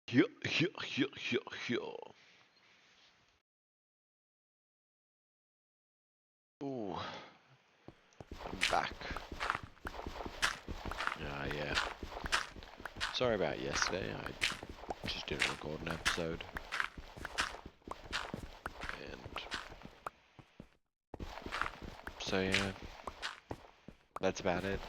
Here, here, here, here, here. Ooh, I'm back. Yeah. Sorry about yesterday. I just didn't record an episode. And so yeah, that's about it.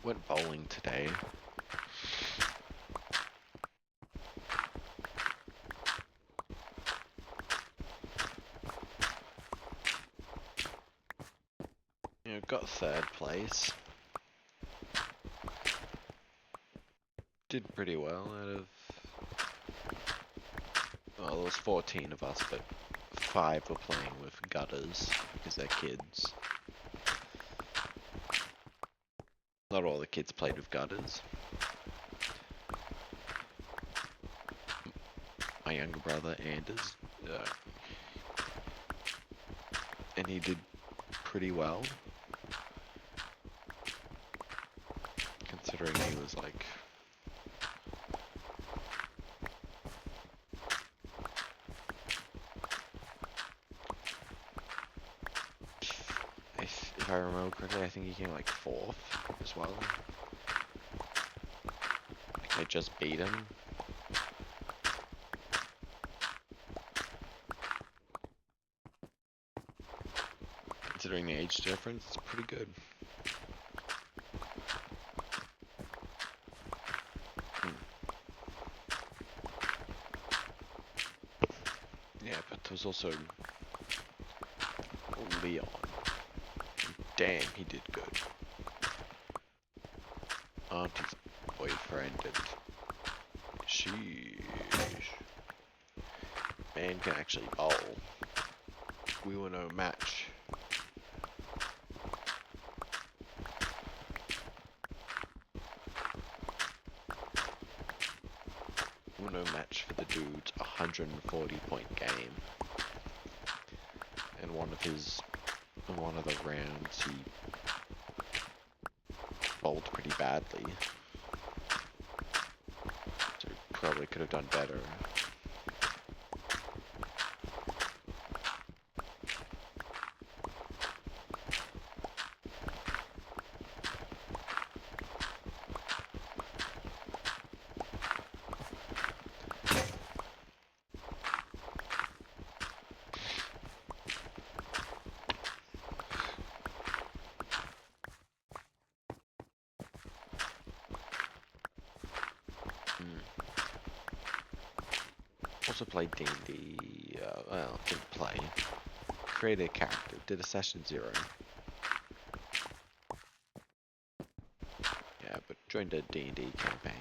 Went bowling today. Got third place. Did pretty well out of... Well, there was 14 of us, but 5 were playing with gutters because they're kids. Not all the kids played with gutters. My younger brother, Anders, and he did pretty well. Considering he was like... If I remember correctly, I think he came like 4th as well. Like I just beat him. Considering the age difference, it's pretty good. Yeah, but there was also Leon. Damn, he did good. Auntie's boyfriend and sheesh. Man can actually bowl. We were no match. We were no match for the dude's 140-point game. And one of the rounds he bowled pretty badly. So he probably could have done better. Also played D&D, well, didn't play. Created a character, did a session 0. Yeah, but joined a D&D campaign.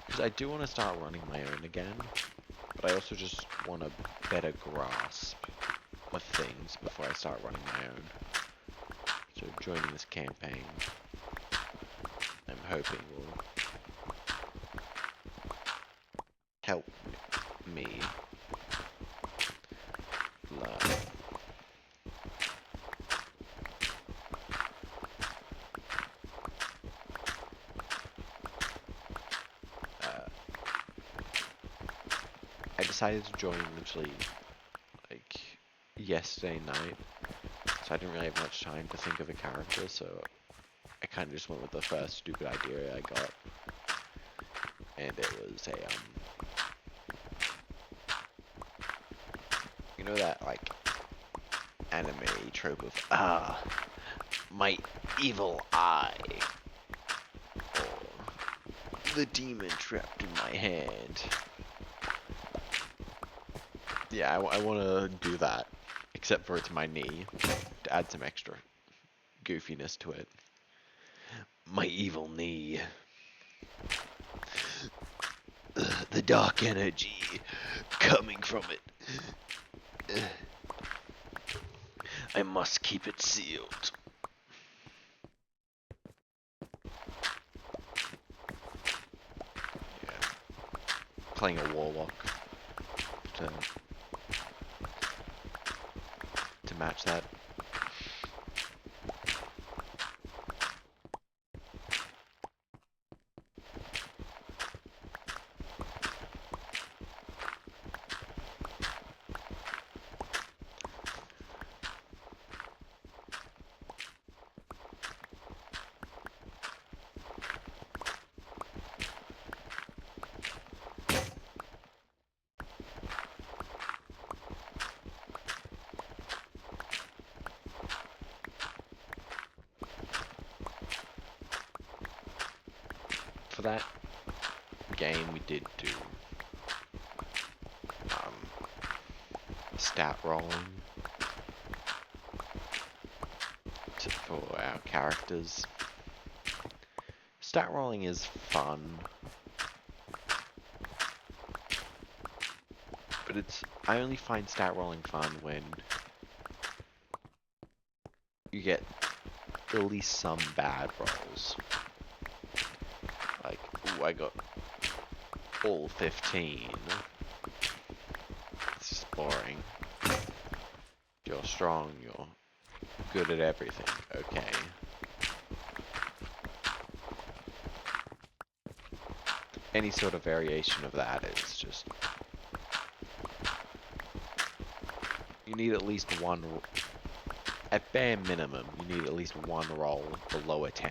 Because I do want to start running my own again, but I also just want a better grasp of things before I start running my own. So joining this campaign, I'm hoping will help me learn. I decided to join literally like yesterday night, so I didn't really have much time to think of a character, so I kind of just went with the first stupid idea I got, and it was a you know that like anime trope of my evil eye, or the demon trapped in my hand. Yeah, I want to do that, except for it's my knee, to add some extra goofiness to it. My evil knee. The dark energy coming from it. I must keep it sealed. Yeah. Playing a warlock to match that. For that game, we did do stat rolling for our characters. Stat rolling is fun, but I only find stat rolling fun when you get at least some bad rolls. Like, ooh, I got all 15. It's just boring. You're strong, you're good at everything, okay. Any sort of variation of that is just... You need at least one... At bare minimum, you need at least one roll below a 10.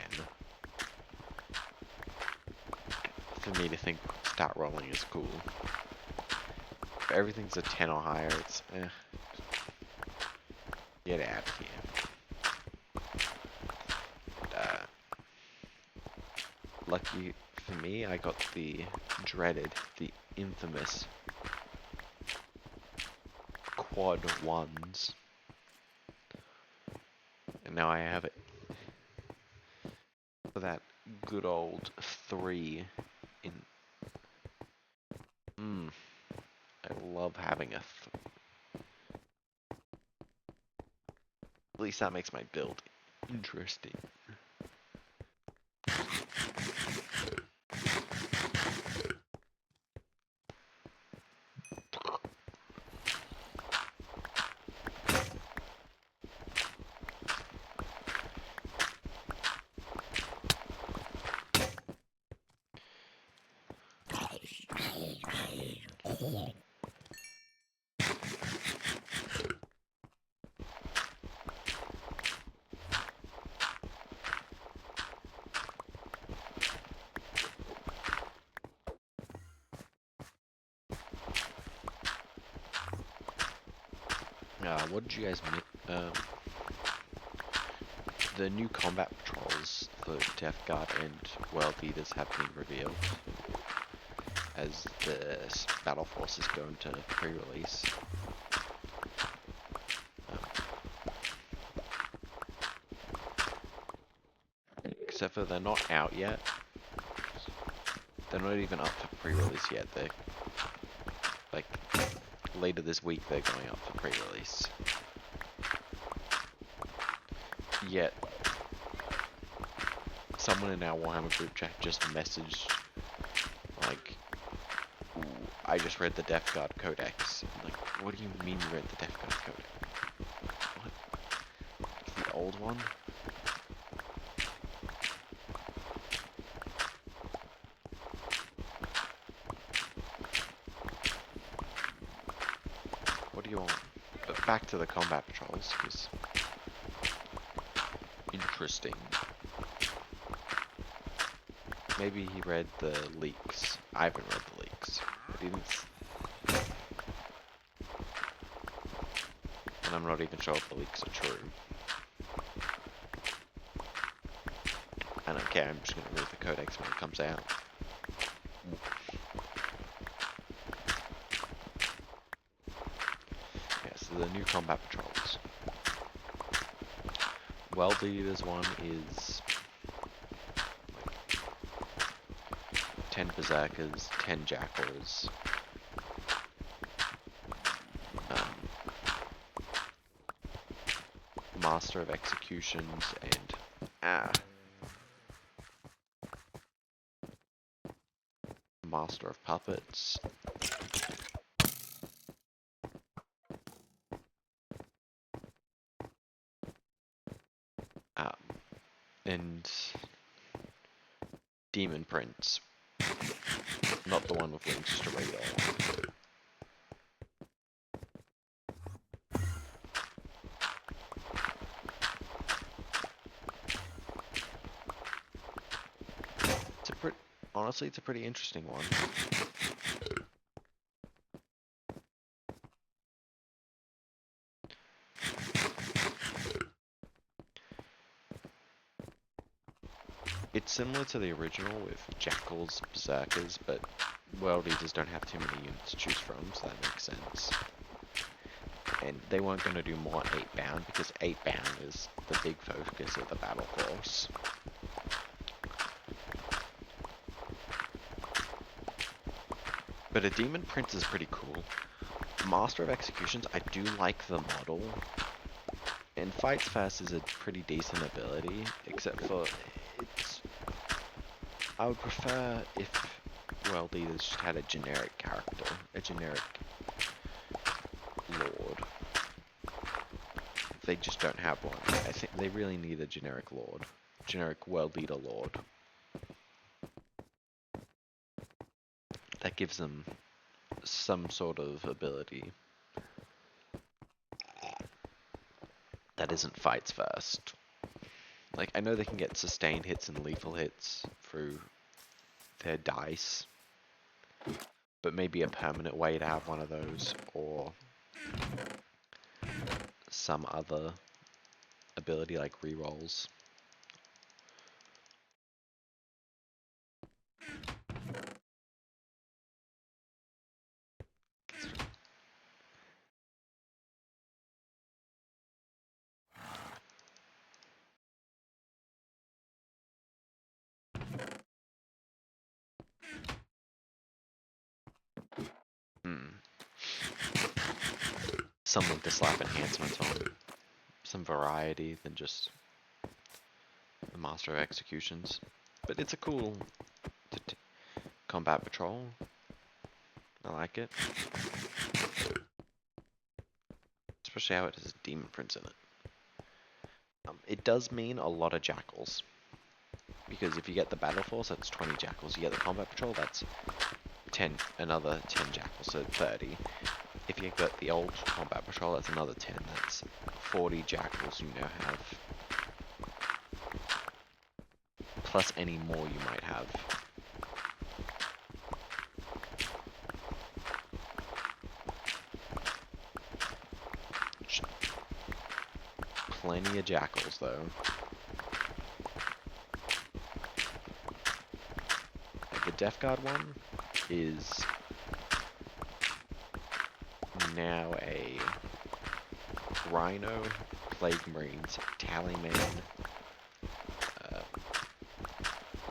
For me to think stat rolling is cool. If everything's a 10 or higher, it's get out of here. And, lucky for me, I got the dreaded, the infamous quad ones. And now I have it for that good old 3 in... I love having a... At least that makes my build interesting. What did you guys the new combat patrols for Death Guard and World Eaters have been revealed as the Battle Force is going to pre-release. Except for they're not out yet. They're not even up for pre-release yet. They're like later this week they're going up for pre-release. Yet someone in our Warhammer group chat just messaged like, ooh, I just read the Death Guard Codex. I'm like, what do you mean you read the Death Guard Codex? What? It's the old one? What do you want? But back to the combat patrols, because interesting. Maybe he read the leaks. I haven't read the leaks. But he didn't... And I'm not even sure if the leaks are true. I don't care, I'm just going to read the codex when it comes out. Yeah, so the new combat patrols. World Eaters one is like 10 Berserkers, 10 Jackals, um, Master of Executions, and Master of Puppets. Um, and Demon Prince. Not the one with wings, just a regular one. Honestly, it's a pretty interesting one. It's similar to the original with Jackals, Berserkers, but World Eaters don't have too many units to choose from, so that makes sense. And they weren't going to do more 8-bound, because 8-bound is the big focus of the battle force. But a Demon Prince is pretty cool. Master of Executions, I do like the model. And Fights Fast is a pretty decent ability, except for it's... I would prefer if World Eaters just had a generic character, a generic lord. They just don't have one. I think they really need a generic lord. Generic World Eater lord. That gives them some sort of ability that isn't fights first. Like, I know they can get sustained hits and lethal hits through their dice, but maybe a permanent way to have one of those, or some other ability like rerolls. Something to slap enhancements on. Some variety than just the Master of Executions. But it's a cool combat patrol. I like it. Especially how it has Demon Prince in it. It does mean a lot of Jackals. Because if you get the Battle Force, that's 20 Jackals. You get the Combat Patrol, that's 10, another 10 Jackals, so 30. If you get the old Combat Patrol, that's another 10. That's 40 Jackals you now have. Plus any more you might have. Plenty of Jackals, though. The Death Guard one is now a Rhino, Plague Marines, Tallyman,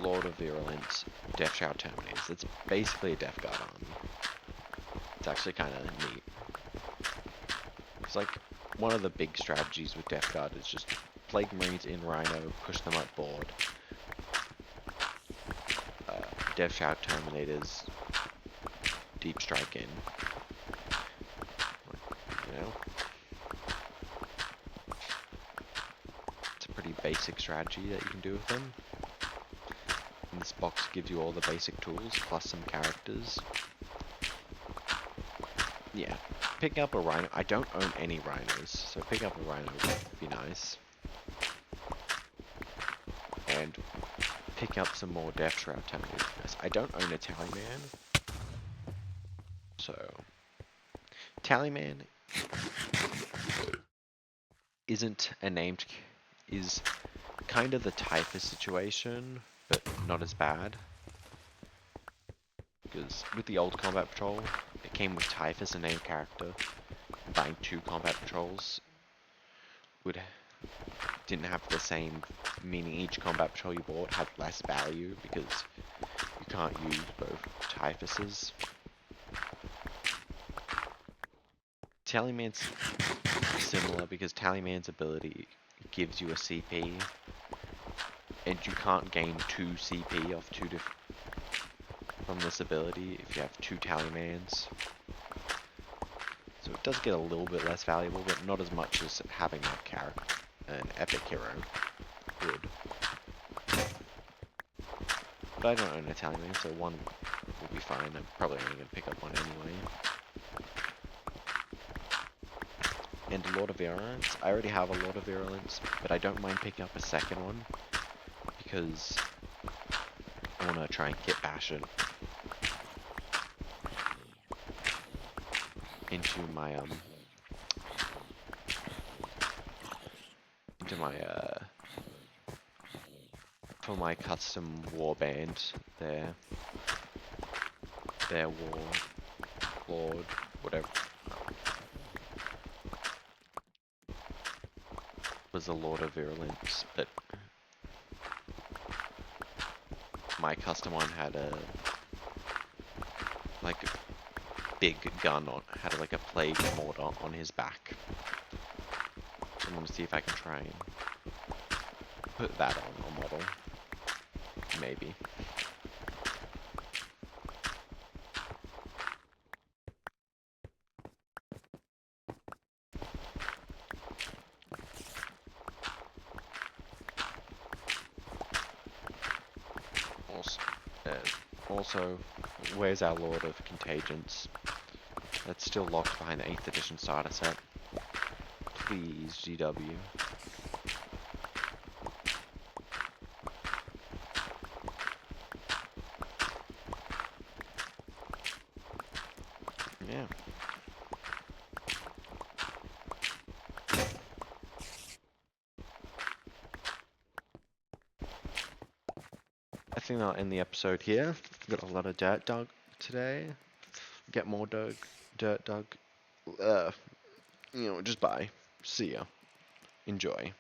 Lord of Virulence, Death Shout Terminators. It's basically a Death Guard army. It's actually kind of neat. It's like one of the big strategies with Death Guard is just Plague Marines in Rhino, push them up board. Death Shout Terminators, Deep Strike in. You know? It's a pretty basic strategy that you can do with them. And this box gives you all the basic tools, plus some characters. Yeah, picking up a Rhino. I don't own any Rhinos, so picking up a Rhino would be nice. And pick up some more Death Shroud Terminators. I don't own a Tallyman, so Tallyman isn't a named, is kind of the Typhus situation, but not as bad. Because with the old Combat Patrol, it came with Typhus, a named character. Buying 2 Combat Patrols would didn't have the same, meaning each combat patrol you bought had less value because you can't use both typuses. Tallyman's similar because Tallyman's ability gives you a CP, and you can't gain 2 CP off from this ability if you have 2 Tallymans. So it does get a little bit less valuable, but not as much as having that character, an epic hero, would. But I don't own a Tallyman, so one will be fine. I'm probably only going to pick up one anyway. And Lord of Virulence. I already have a Lord of Virulence, but I don't mind picking up a second one because I want to try and get Bastion into my for my custom warband, their warlord, whatever was the Lord of Virulence, but my custom one had a like a big gun on, had like a plague mortar on his back. So I'm gonna see if I can try and put that on a model, maybe. Also, also, where's our Lord of Contagions? That's still locked behind the 8th edition starter set. Please, GW. Yeah. I think I'll end the episode here. Got a lot of dirt dug today. Get more dirt dug. Just bye. See ya. Enjoy.